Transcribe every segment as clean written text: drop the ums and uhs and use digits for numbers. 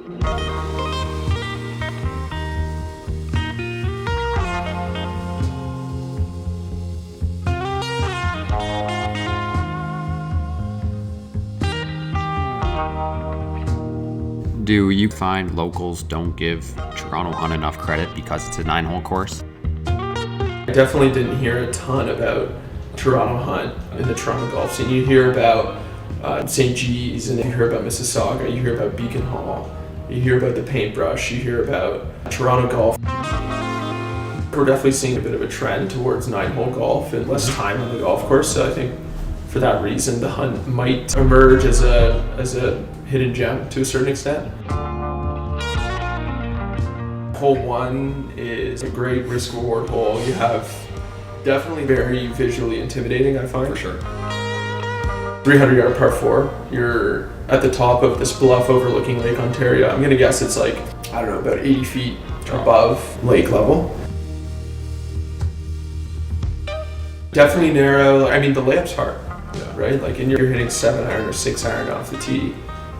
Do you find locals don't give Toronto Hunt enough credit because it's a 9-hole course? I definitely didn't hear a ton about Toronto Hunt in the Toronto golf scene. You hear about St. G's, and you hear about Mississauga, you hear about Beacon Hall, you hear about the Paintbrush, you hear about Toronto golf. We're definitely seeing a bit of a trend towards 9-hole golf and less time on the golf course, so I think for that reason the Hunt might emerge as a hidden gem to a certain extent. Hole 1 is a great risk-reward hole. You have definitely very visually intimidating, I find. For sure. 300-yard par 4. You're at the top of this bluff overlooking Lake Ontario. I'm gonna guess it's like, I don't know, about 80 feet above lake level. Definitely narrow. I mean, the layup's hard, right? Like, and you're hitting 7-iron or 6-iron off the tee,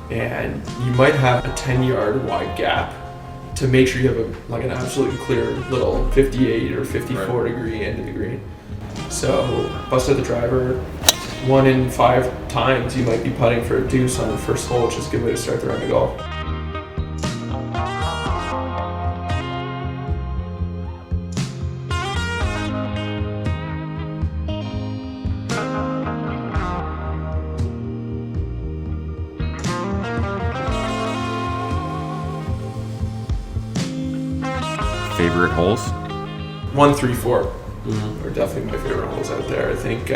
and you might have a 10-yard wide gap to make sure you have an absolutely clear little 58 or 54 degree end of the green. So, bust out the driver. 1 in 5 times you might be putting for a deuce on the first hole, which is a good way to start the round of golf. Favorite holes? 1, 3, 4 are definitely my favorite holes out there. I think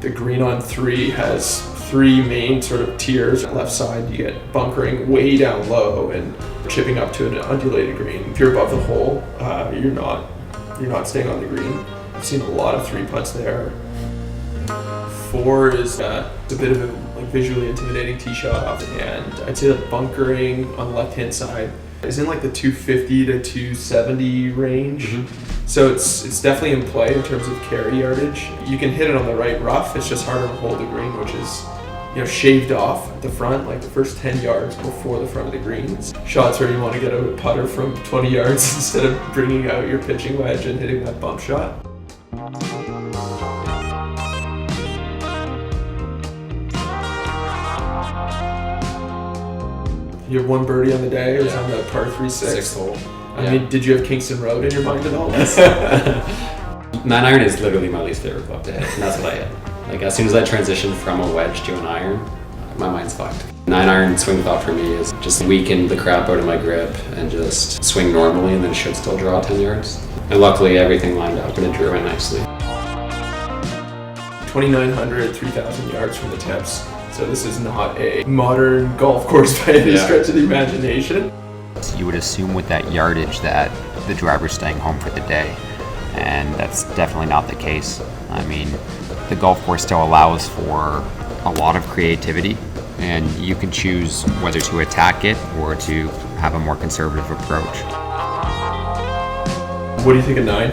the green on 3 has 3 main sort of tiers. On the left side, you get bunkering way down low and chipping up to an undulated green. If you're above the hole, you're not staying on the green. I've seen a lot of 3 putts there. 4 is a bit of a visually intimidating tee shot, and I'd say the bunkering on the left-hand side is in like the 250 to 270 range. So it's definitely in play in terms of carry yardage. You can hit it on the right rough. It's just harder to hold the green, which is shaved off at the front, like the first 10 yards before the front of the greens. Shots where you want to get out a putter from 20 yards instead of bringing out your pitching wedge and hitting that bump shot. You have 1 birdie on the day. It was on the par 3 6th hole. I mean, did you have Kingston Road in your mind at all? 9-iron is literally my least favorite club to hit, and that's what I hit. Like, as soon as I transitioned from a wedge to an iron, my mind's fucked. 9-iron swing thought for me is just weaken the crap out of my grip and just swing normally, and then it should still draw 10 yards. And luckily, everything lined up and it drew in nicely. 2,900, 3,000 yards from the tips. So this is not a modern golf course by any stretch of the imagination. You would assume with that yardage that the driver's staying home for the day, and that's definitely not the case. I mean, the golf course still allows for a lot of creativity, and you can choose whether to attack it or to have a more conservative approach. What do you think of 9?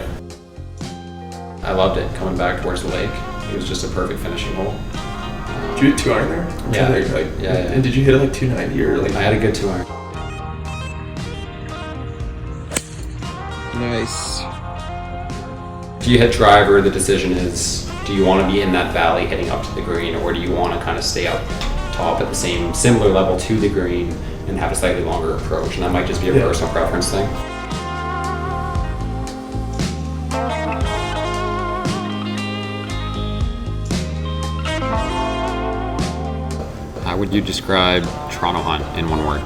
I loved it coming back towards the lake. It was just a perfect finishing hole. Did you hit 2-iron there? Yeah. And did you hit it like 290 or like? I had a good 2-iron. Nice. If you hit driver, the decision is, do you want to be in that valley heading up to the green, or do you want to kind of stay up top at the similar level to the green and have a slightly longer approach? And that might just be a personal preference thing. How would you describe Toronto Hunt in 1 word?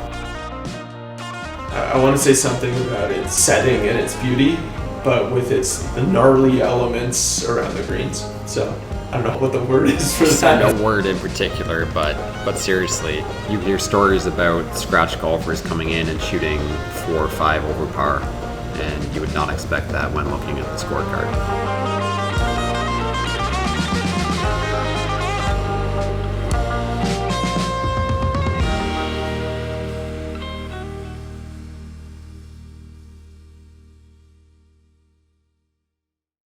I want to say something about its setting and its beauty, but with the gnarly elements around the greens. So I don't know what the word is for that. No word in particular, but seriously, you hear stories about scratch golfers coming in and shooting 4 or 5 over par, and you would not expect that when looking at the scorecard.